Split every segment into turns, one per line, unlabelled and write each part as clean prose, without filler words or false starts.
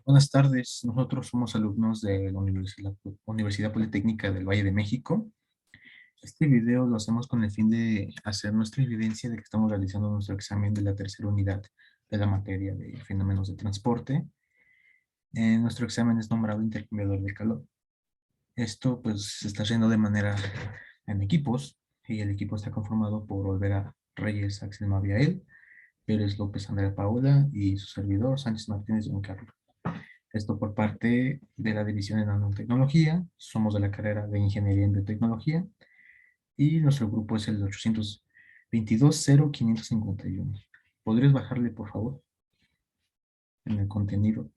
Buenas tardes, nosotros somos alumnos de la Universidad Politécnica del Valle de México. Este video lo hacemos con el fin de hacer nuestra evidencia de que estamos realizando nuestro examen de la tercera unidad de la materia de fenómenos de transporte. Nuestro examen es nombrado intercambiador de calor. Esto pues se está haciendo de manera en equipos y el equipo está conformado por Olvera Reyes, Axel Maviael, Pérez López, Andrea Paula y su servidor Sánchez Martínez Don Carlos. Esto por parte de la División de Nanotecnología. Somos de la carrera de Ingeniería en Biotecnología y nuestro grupo es el 822-0551. ¿Podrías bajarle, por favor, en el contenido?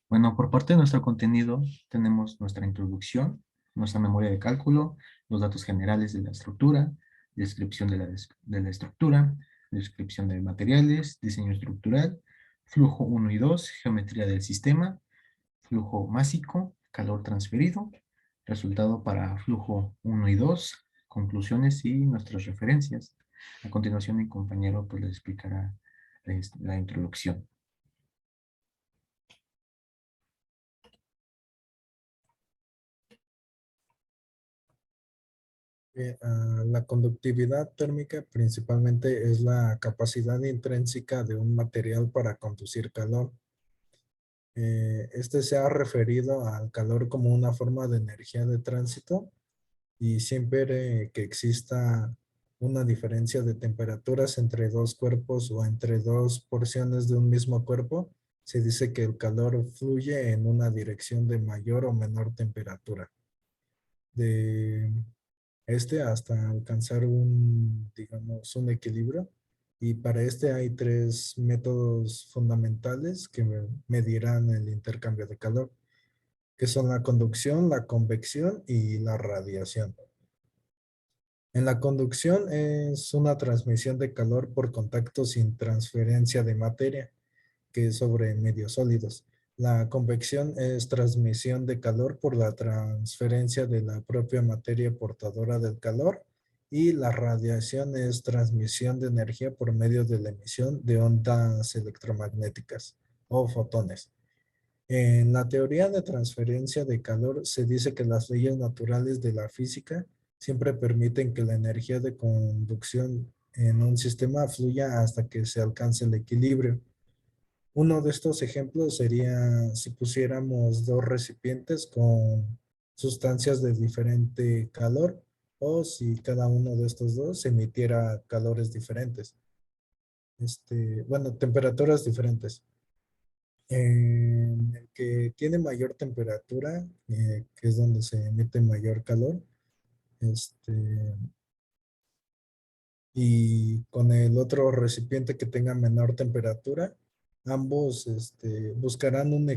Bueno, por parte de nuestro contenido tenemos nuestra introducción, nuestra memoria de cálculo, los datos generales de la estructura, descripción de la estructura, descripción de materiales, diseño estructural, flujo 1 y 2, geometría del sistema, flujo másico, calor transferido, resultado para flujo 1 y 2, conclusiones y nuestras referencias. A continuación, mi compañero pues les explicará la introducción.
La conductividad térmica principalmente es la capacidad intrínseca de un material para conducir calor. Este se ha referido al calor como una forma de energía de tránsito y siempre que exista una diferencia de temperaturas entre dos cuerpos o entre dos porciones de un mismo cuerpo, se dice que el calor fluye en una dirección de mayor o menor temperatura. De hasta alcanzar digamos, un equilibrio. Y para este hay tres métodos fundamentales que medirán el intercambio de calor, que son la conducción, la convección y la radiación. En la conducción es una transmisión de calor por contacto sin transferencia de materia, que es sobre medios sólidos. La convección es transmisión de calor por la transferencia de la propia materia portadora del calor, y la radiación es transmisión de energía por medio de la emisión de ondas electromagnéticas o fotones. En la teoría de transferencia de calor se dice que las leyes naturales de la física siempre permiten que la energía de conducción en un sistema fluya hasta que se alcance el equilibrio. Uno de estos ejemplos sería si pusiéramos dos recipientes con sustancias de diferente calor, o si cada uno de estos dos emitiera calores diferentes. Bueno, temperaturas diferentes. En el que tiene mayor temperatura, que es donde se emite mayor calor, y con el otro recipiente que tenga menor temperatura, ambos buscarán un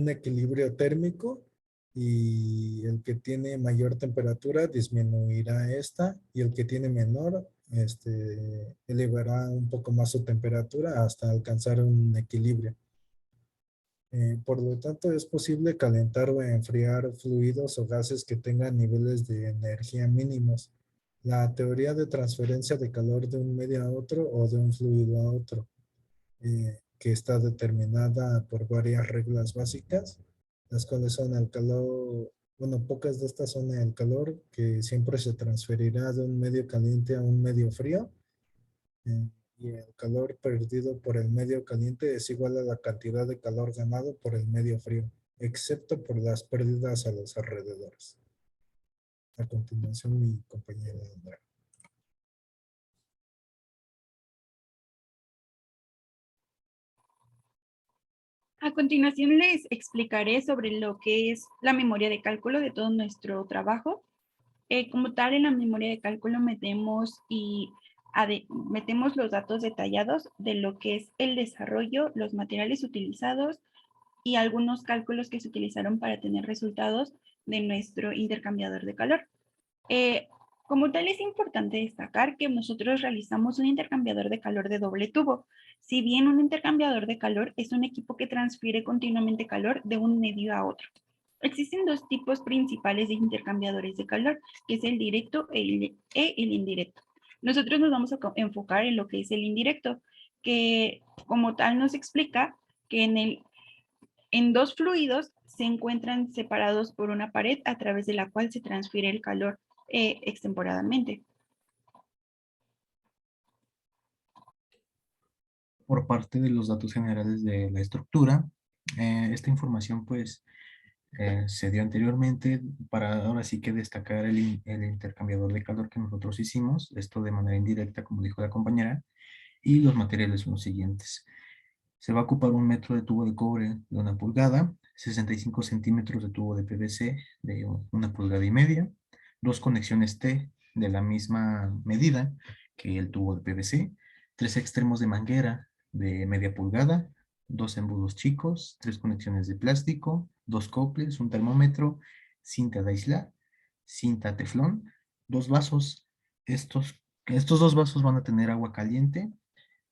equilibrio térmico, y el que tiene mayor temperatura disminuirá esta, y el que tiene menor elevará un poco más su temperatura hasta alcanzar un equilibrio. Por lo tanto, es posible calentar o enfriar fluidos o gases que tengan niveles de energía mínimos. La teoría de transferencia de calor de un medio a otro o de un fluido a otro, que está determinada por varias reglas básicas, las cuales son el calor, bueno, pocas de estas son el calor que siempre se transferirá de un medio caliente a un medio frío, eh, y el calor perdido por el medio caliente es igual a la cantidad de calor ganado por el medio frío, excepto por las pérdidas a los alrededores. A continuación, mi compañera Andrea.
A continuación les explicaré sobre lo que es la memoria de cálculo de todo nuestro trabajo. Como tal, en la memoria de cálculo metemos los datos detallados de lo que es el desarrollo, los materiales utilizados y algunos cálculos que se utilizaron para tener resultados de nuestro intercambiador de calor. Como tal, es importante destacar que nosotros realizamos un intercambiador de calor de doble tubo. Si bien un intercambiador de calor es un equipo que transfiere continuamente calor de un medio a otro. Existen dos tipos principales de intercambiadores de calor, que es el directo e el indirecto. Nosotros nos vamos a enfocar en lo que es el indirecto. que como tal nos explica que en dos fluidos se encuentran separados por una pared a través de la cual se transfiere el calor extemporáneamente.
Por parte de los datos generales de la estructura, esta información pues se dio anteriormente para ahora sí que destacar el intercambiador de calor que nosotros hicimos, esto de manera indirecta como dijo la compañera, y los materiales son los siguientes. Se va a ocupar 1 metro de tubo de cobre de 1 pulgada, 65 centímetros de tubo de PVC de 1,5 pulgadas, dos conexiones T de la misma medida que el tubo de PVC, 3 extremos de manguera de 0,5 pulgada, 2 embudos chicos, 3 conexiones de plástico, 2 coples, un termómetro, cinta de aislar, cinta teflón, 2 vasos. Estos 2 vasos van a tener agua caliente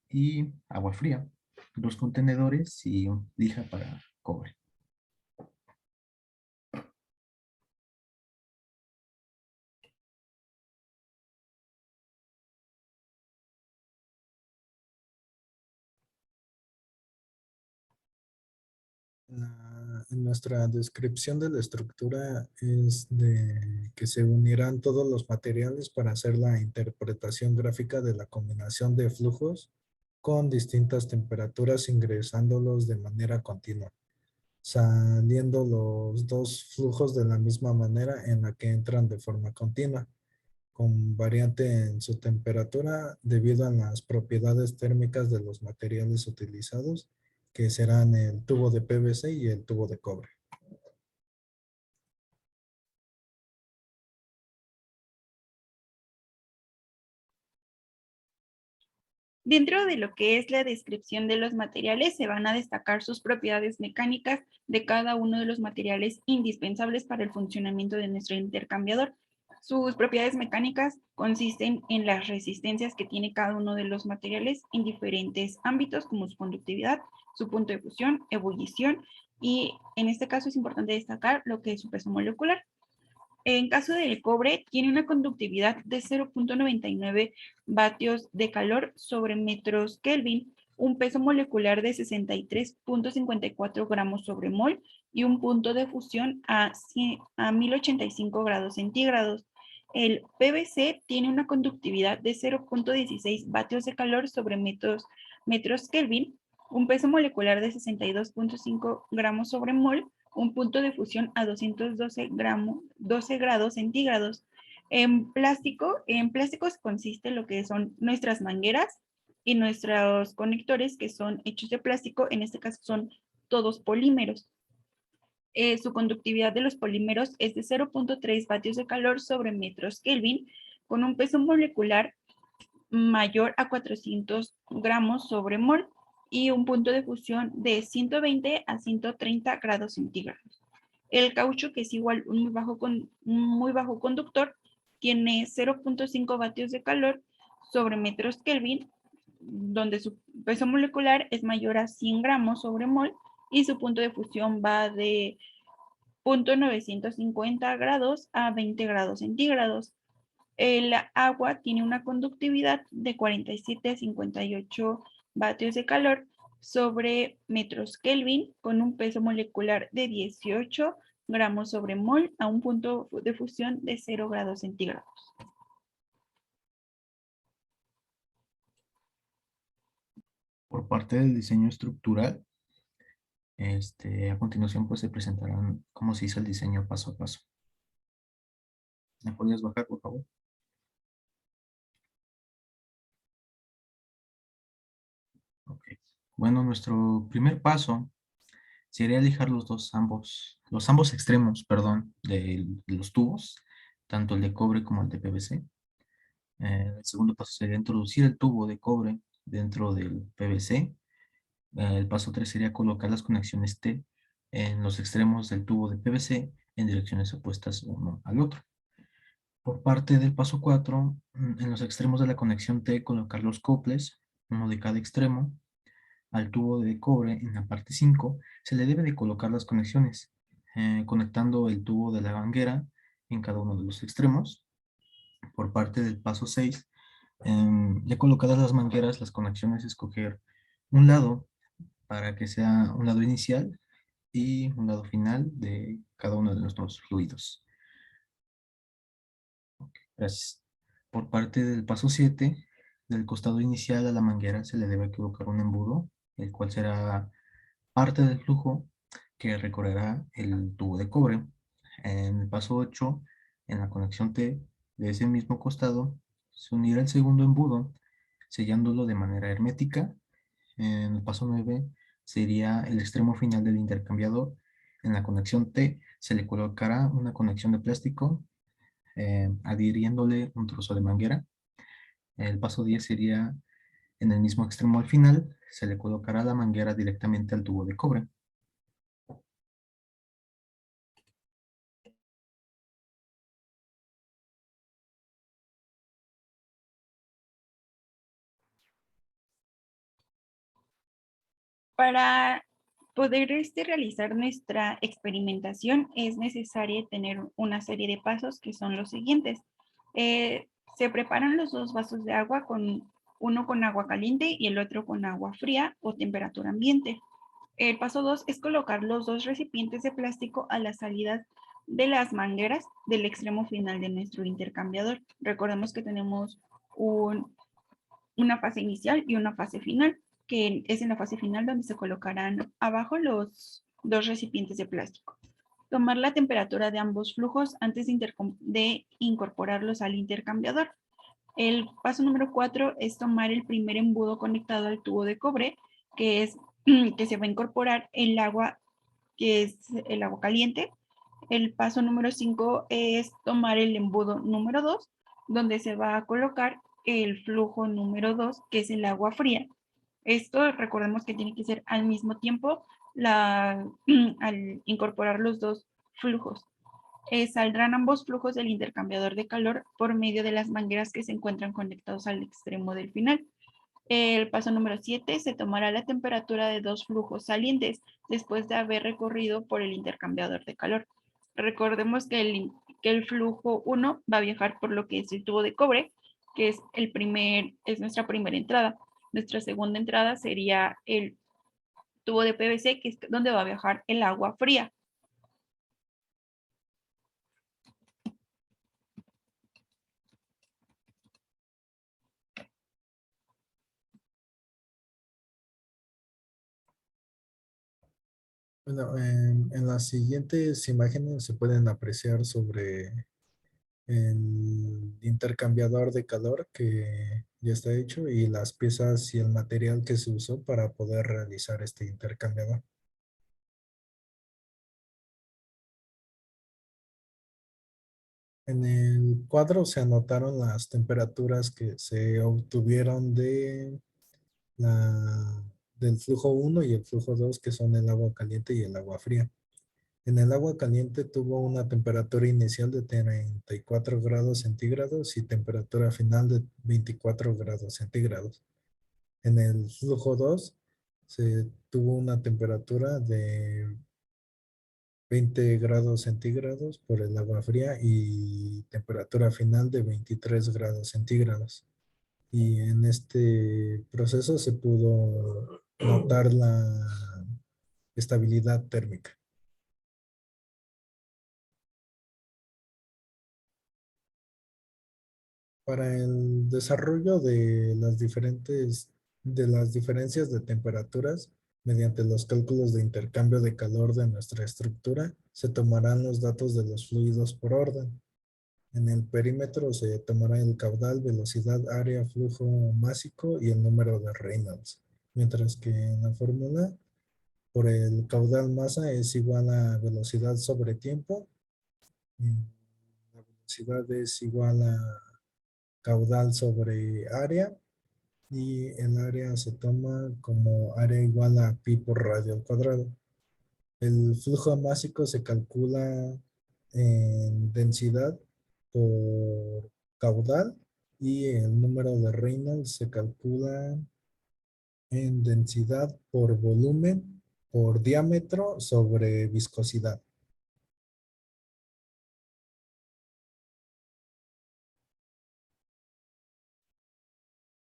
y agua fría, 2 contenedores y lija para cobre.
En nuestra descripción de la estructura es de que se unirán todos los materiales para hacer la interpretación gráfica de la combinación de flujos con distintas temperaturas ingresándolos de manera continua, saliendo los dos flujos de la misma manera en la que entran de forma continua, con variante en su temperatura debido a las propiedades térmicas de los materiales utilizados, que serán el tubo de PVC y el tubo de cobre.
Dentro de lo que es la descripción de los materiales, se van a destacar sus propiedades mecánicas de cada uno de los materiales indispensables para el funcionamiento de nuestro intercambiador. Sus propiedades mecánicas consisten en las resistencias que tiene cada uno de los materiales en diferentes ámbitos, como su conductividad, su punto de fusión, ebullición, y en este caso es importante destacar lo que es su peso molecular. En caso del cobre, tiene una conductividad de 0,99 vatios de calor sobre metros Kelvin, un peso molecular de 63,54 gramos sobre mol y un punto de fusión a 1085 grados centígrados. El PVC tiene una conductividad de 0,16 vatios de calor sobre metros Kelvin, un peso molecular de 62,5 gramos sobre mol, un punto de fusión a 12 grados centígrados. En plásticos consiste lo que son nuestras mangueras y nuestros conectores que son hechos de plástico, en este caso son todos polímeros. Su conductividad de los polímeros es de 0,3 vatios de calor sobre metros Kelvin, con un peso molecular mayor a 400 gramos sobre mol y un punto de fusión de 120 a 130 grados centígrados. El caucho, que es igual un muy bajo conductor, tiene 0,5 vatios de calor sobre metros Kelvin, donde su peso molecular es mayor a 100 gramos sobre mol y su punto de fusión va de 0,950 grados a 20 grados centígrados. El agua tiene una conductividad de 47 a 58 vatios de calor sobre metros Kelvin, con un peso molecular de 18 gramos sobre mol a un punto de fusión de 0 grados centígrados.
Por parte del diseño estructural, a continuación pues se presentarán cómo se hizo el diseño paso a paso. ¿Me podrías bajar, por favor? Ok. Bueno, nuestro primer paso sería lijar ambos extremos, perdón, de los tubos, tanto el de cobre como el de PVC. El segundo paso sería introducir el tubo de cobre dentro del PVC. El paso 3 sería colocar las conexiones T en los extremos del tubo de PVC en direcciones opuestas uno al otro. Por parte del paso 4, en los extremos de la conexión T colocar los coples, uno de cada extremo. Al tubo de cobre en la parte 5 se le debe de colocar las conexiones, conectando el tubo de la manguera en cada uno de los extremos. Por parte del paso 6, Ya colocadas las mangueras, las conexiones, escoger un lado para que sea un lado inicial y un lado final de cada uno de nuestros fluidos. Gracias. Por parte del paso 7, del costado inicial a la manguera se le debe colocar un embudo, el cual será parte del flujo que recorrerá el tubo de cobre. En el paso 8, en la conexión T de ese mismo costado, se unirá el segundo embudo, sellándolo de manera hermética. En el paso 9 sería el extremo final del intercambiador. En la conexión T se le colocará una conexión de plástico adhiriéndole un trozo de manguera. El paso 10 sería en el mismo extremo al final, se le colocará la manguera directamente al tubo de cobre.
Para poder realizar nuestra experimentación es necesario tener una serie de pasos que son los siguientes. Se preparan los dos vasos de agua, uno con agua caliente y el otro con agua fría o temperatura ambiente. El paso 2 es colocar los dos recipientes de plástico a la salida de las mangueras del extremo final de nuestro intercambiador. Recordemos que tenemos una fase inicial y una fase final, que es en la fase final donde se colocarán abajo los dos recipientes de plástico. Tomar la temperatura de ambos flujos antes de incorporarlos al intercambiador. El paso número 4 es tomar el primer embudo conectado al tubo de cobre, que es que se va a incorporar el agua, que es el agua caliente. El paso número 5 es tomar el embudo número 2, donde se va a colocar el flujo número 2, que es el agua fría. Esto recordemos que tiene que ser al mismo tiempo al incorporar los dos flujos. Saldrán ambos flujos del intercambiador de calor por medio de las mangueras que se encuentran conectados al extremo del final. El paso número 7 se tomará la temperatura de dos flujos salientes después de haber recorrido por el intercambiador de calor. Recordemos que el flujo 1 va a viajar por lo que es el tubo de cobre, que es nuestra primera entrada. Nuestra segunda entrada sería el tubo de PVC, que es donde va a viajar el agua fría.
Bueno, en las siguientes imágenes se pueden apreciar sobre el intercambiador de calor que ya está hecho y las piezas y el material que se usó para poder realizar este intercambiador. En el cuadro se anotaron las temperaturas que se obtuvieron del flujo 1 y el flujo 2, que son el agua caliente y el agua fría. En el agua caliente tuvo una temperatura inicial de 34 grados centígrados y temperatura final de 24 grados centígrados. En el flujo 2 se tuvo una temperatura de 20 grados centígrados por el agua fría y temperatura final de 23 grados centígrados. Y en este proceso se pudo notar la estabilidad térmica. Para el desarrollo de las diferencias de temperaturas, mediante los cálculos de intercambio de calor de nuestra estructura, se tomarán los datos de los fluidos por orden. En el perímetro se tomará el caudal, velocidad, área, flujo másico y el número de Reynolds. Mientras que en la fórmula, por el caudal masa es igual a velocidad sobre tiempo. Y la velocidad es igual a caudal sobre área. Y el área se toma como área igual a pi por radio al cuadrado. El flujo másico se calcula en densidad por caudal y el número de Reynolds se calcula en densidad por volumen por diámetro sobre viscosidad.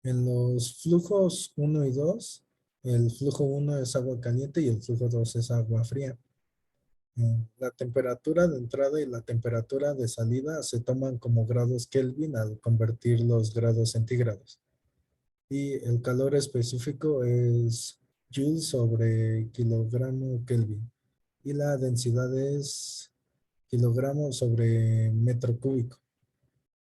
En los flujos 1 y 2, el flujo 1 es agua caliente y el flujo 2 es agua fría. La temperatura de entrada y la temperatura de salida se toman como grados Kelvin al convertir los grados centígrados. Y el calor específico es Joule sobre kilogramo Kelvin. Y la densidad es kilogramo sobre metro cúbico.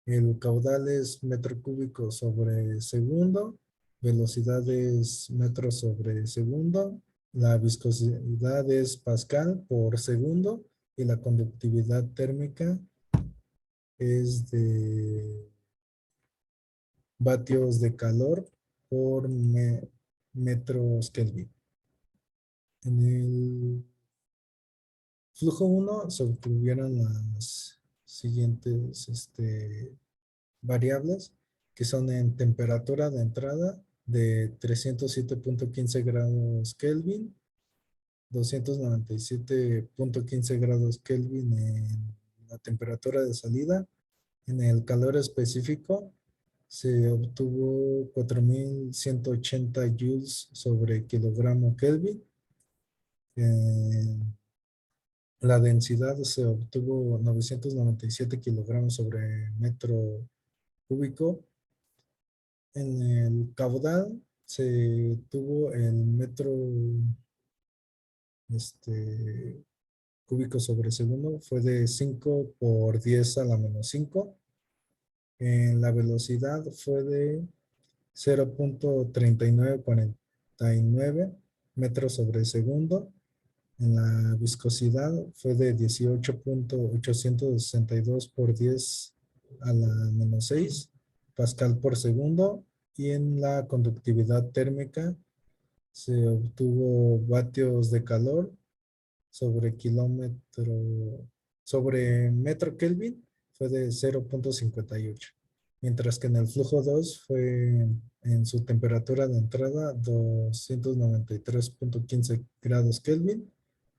El caudal es metro cúbico sobre segundo. Velocidad es metro sobre segundo. La viscosidad es pascal por segundo. Y la conductividad térmica es de vatios de calor por metros Kelvin. En el flujo 1 se obtuvieron las siguientes variables, que son en temperatura de entrada de 307.15 grados Kelvin, 297.15 grados Kelvin en la temperatura de salida. En el calor específico se obtuvo 4180 joules sobre kilogramo Kelvin. La densidad se obtuvo 997 kilogramos sobre metro cúbico. En el caudal se tuvo el metro cúbico sobre segundo, fue de 5 por 10 a la menos 5. En la velocidad fue de 0.3949 metros sobre segundo. En la viscosidad fue de 18.862 por 10 a la menos 6 pascal por segundo. Y en la conductividad térmica se obtuvo vatios de calor sobre metro Kelvin fue de 0.58. Mientras que en el flujo 2 fue en su temperatura de entrada 293.15 grados Kelvin.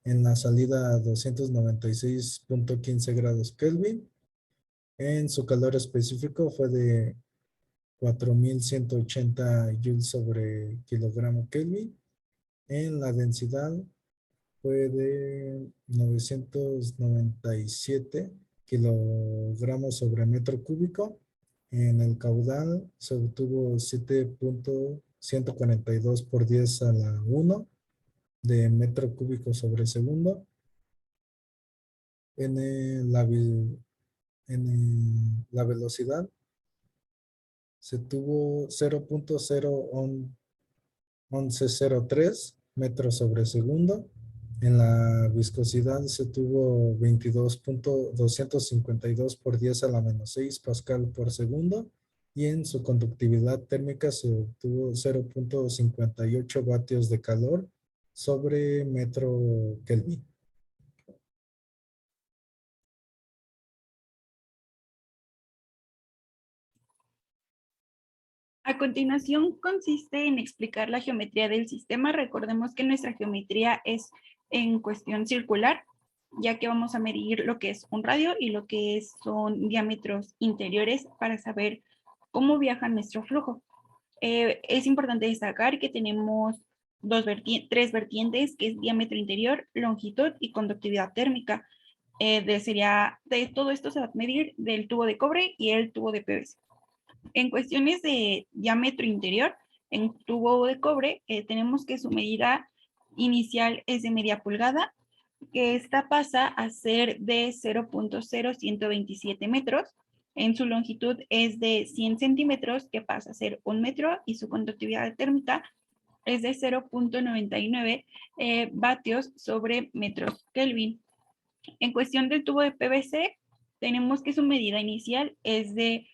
En la salida 296.15 grados Kelvin. En su calor específico fue de 4180 joules sobre kilogramo Kelvin. En la densidad fue de 997 kilogramos sobre metro cúbico. En el caudal se obtuvo 7.142 por 10 a la 1 de metro cúbico sobre segundo. En la velocidad se tuvo 0.01103 metros sobre segundo. En la viscosidad se tuvo 22.252 por 10 a la menos 6 pascal por segundo. Y en su conductividad térmica se obtuvo 0.58 vatios de calor sobre metro Kelvin.
A continuación consiste en explicar la geometría del sistema. Recordemos que nuestra geometría es en cuestión circular, ya que vamos a medir lo que es un radio y lo que son diámetros interiores para saber cómo viaja nuestro flujo. Es importante destacar que tenemos tres vertientes, que es diámetro interior, longitud y conductividad térmica. De todo esto se va a medir del tubo de cobre y el tubo de PVC. En cuestiones de diámetro interior, en tubo de cobre, tenemos que su medida inicial es de media pulgada, que esta pasa a ser de 0.0127 metros. En su longitud es de 100 centímetros, que pasa a ser 1 metro, y su conductividad térmica es de 0.99 vatios sobre metros Kelvin. En cuestión del tubo de PVC, tenemos que su medida inicial es de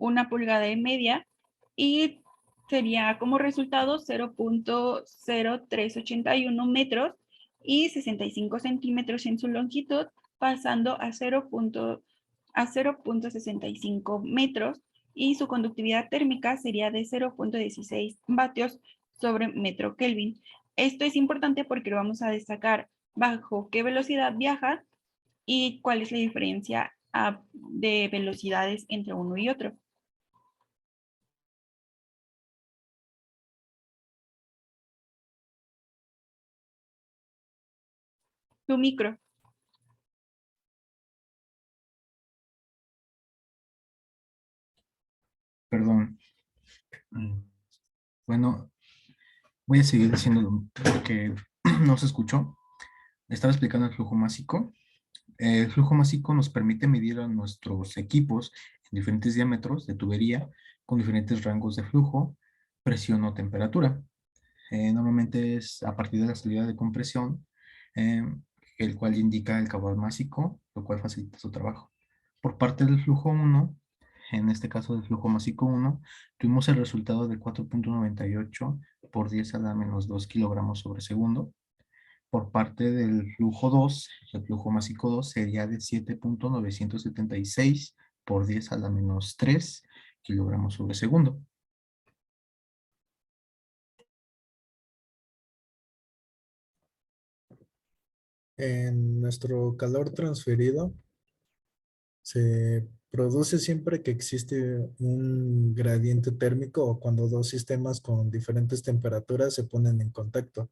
1 pulgada y media y sería como resultado 0.0381 metros y 65 centímetros en su longitud, pasando a 0.65 metros, y su conductividad térmica sería de 0.16 vatios sobre metro Kelvin. Esto es importante porque lo vamos a destacar bajo qué velocidad viaja y cuál es la diferencia de velocidades entre uno y otro. tu micro.
Perdón. Bueno, voy a seguir diciéndolo porque no se escuchó. Estaba explicando el flujo másico. El flujo másico nos permite medir a nuestros equipos en diferentes diámetros de tubería con diferentes rangos de flujo, presión o temperatura. Normalmente es a partir de la salida de compresión, eh, el cual indica el caudal másico, lo cual facilita su trabajo. Por parte del flujo 1, en este caso del flujo másico 1, tuvimos el resultado de 4.98 por 10 a la menos 2 kilogramos sobre segundo. Por parte del flujo 2, el flujo másico 2 sería de 7.976 por 10 a la menos 3 kilogramos sobre segundo.
En nuestro calor transferido se produce siempre que existe un gradiente térmico o cuando dos sistemas con diferentes temperaturas se ponen en contacto.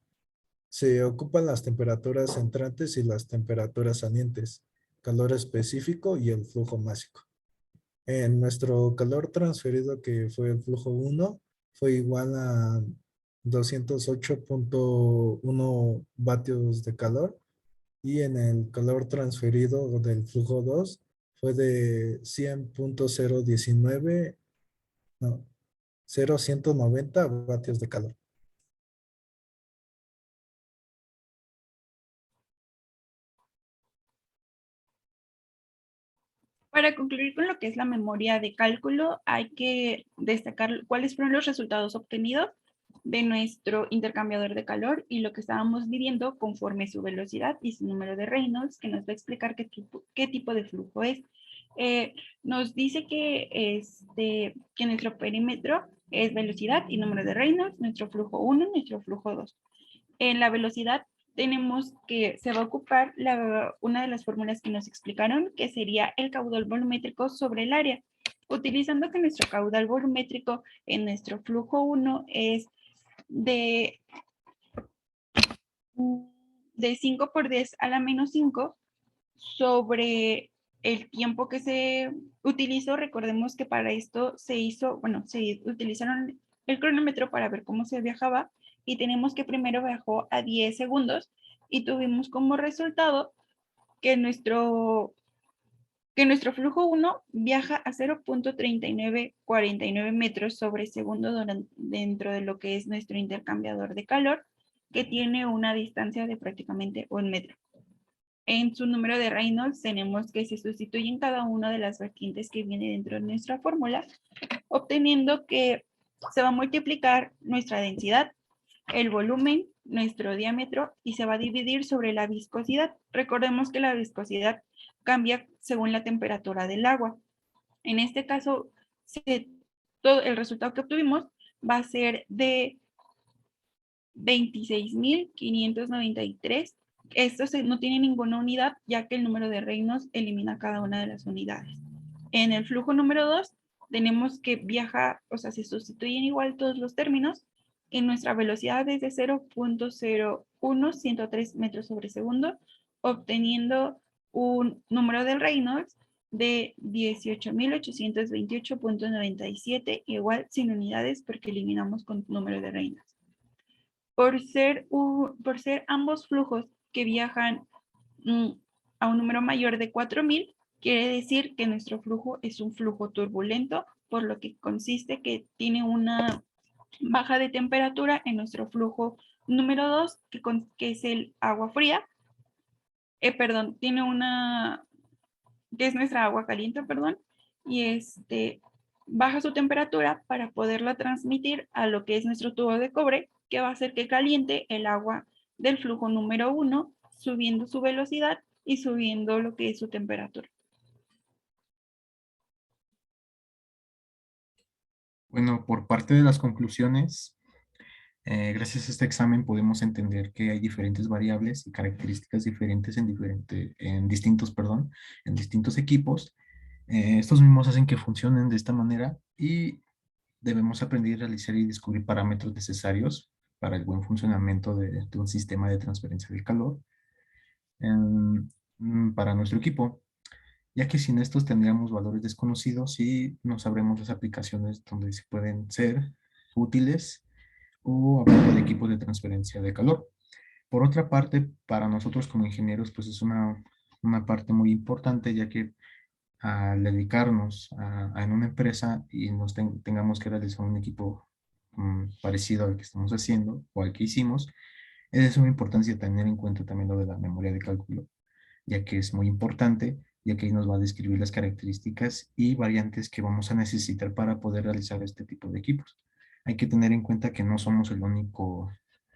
Se ocupan las temperaturas entrantes y las temperaturas salientes, calor específico y el flujo másico. En nuestro calor transferido, que fue el flujo 1, fue igual a 208.1 vatios de calor, y en el calor transferido del flujo 2 fue de 100.019, no, 0.190 vatios de calor.
Para concluir con lo que es la memoria de cálculo, hay que destacar cuáles fueron los resultados obtenidos de nuestro intercambiador de calor y lo que estábamos midiendo conforme su velocidad y su número de Reynolds, que nos va a explicar qué tipo de flujo es. Nos dice que nuestro perímetro es velocidad y número de Reynolds, nuestro flujo 1, nuestro flujo 2. En la velocidad tenemos que se va a ocupar una de las fórmulas que nos explicaron, que sería el caudal volumétrico sobre el área. Utilizando que nuestro caudal volumétrico en nuestro flujo 1 es de 5 por 10 a la menos 5 sobre el tiempo que se utilizó. Recordemos que para esto se utilizaron el cronómetro para ver cómo se viajaba y tenemos que primero viajó a 10 segundos y tuvimos como resultado que nuestro flujo 1 viaja a 0.3949 metros sobre segundo dentro de lo que es nuestro intercambiador de calor, que tiene una distancia de prácticamente 1 metro. En su número de Reynolds tenemos que se sustituyen cada una de las vertientes que viene dentro de nuestra fórmula, obteniendo que se va a multiplicar nuestra densidad, el volumen, nuestro diámetro y se va a dividir sobre la viscosidad. Recordemos que la viscosidad cambia según la temperatura del agua. En este caso, todo el resultado que obtuvimos va a ser de 26.593. Esto no tiene ninguna unidad, ya que el número de Reynolds elimina cada una de las unidades. En el flujo número 2, tenemos que viajar, o sea, se sustituyen igual todos los términos. En nuestra velocidad es de 0.01103 metros sobre segundo, obteniendo un número de Reynolds de 18.828.97, igual sin unidades porque eliminamos con número de Reynolds. Por ser ambos flujos que viajan a un número mayor de 4.000, quiere decir que nuestro flujo es un flujo turbulento, por lo que consiste que tiene una baja de temperatura en nuestro flujo número 2, que es el agua fría. Tiene que es nuestra agua caliente, y baja su temperatura para poderla transmitir a lo que es nuestro tubo de cobre, que va a hacer que caliente el agua del flujo número 1, subiendo su velocidad y subiendo lo que es su temperatura.
Bueno, por parte de las conclusiones, gracias a este examen podemos entender que hay diferentes variables y características diferentes en distintos equipos. Estos mismos hacen que funcionen de esta manera y debemos aprender a realizar y descubrir parámetros necesarios para el buen funcionamiento de un sistema de transferencia del calor. para nuestro equipo, ya que sin estos tendríamos valores desconocidos y no sabremos las aplicaciones donde se pueden ser útiles o hablando de equipos de transferencia de calor. Por otra parte, para nosotros como ingenieros, pues es una parte muy importante, ya que al dedicarnos en una empresa y tengamos que realizar un equipo parecido al que estamos haciendo o al que hicimos, es de suma importancia tener en cuenta también lo de la memoria de cálculo, ya que es muy importante, ya que ahí nos va a describir las características y variantes que vamos a necesitar para poder realizar este tipo de equipos. Hay que tener en cuenta que no somos el único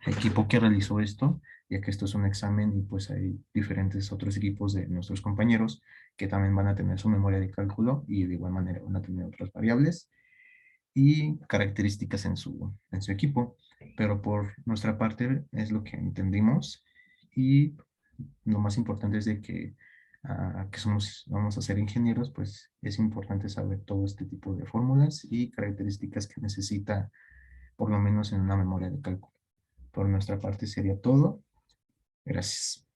equipo que realizó esto, ya que esto es un examen y pues hay diferentes otros equipos de nuestros compañeros que también van a tener su memoria de cálculo y de igual manera van a tener otras variables y características en su equipo, pero por nuestra parte es lo que entendimos y lo más importante es de que vamos a ser ingenieros, pues es importante saber todo este tipo de fórmulas y características que necesita por lo menos en una memoria de cálculo. Por nuestra parte sería todo. Gracias.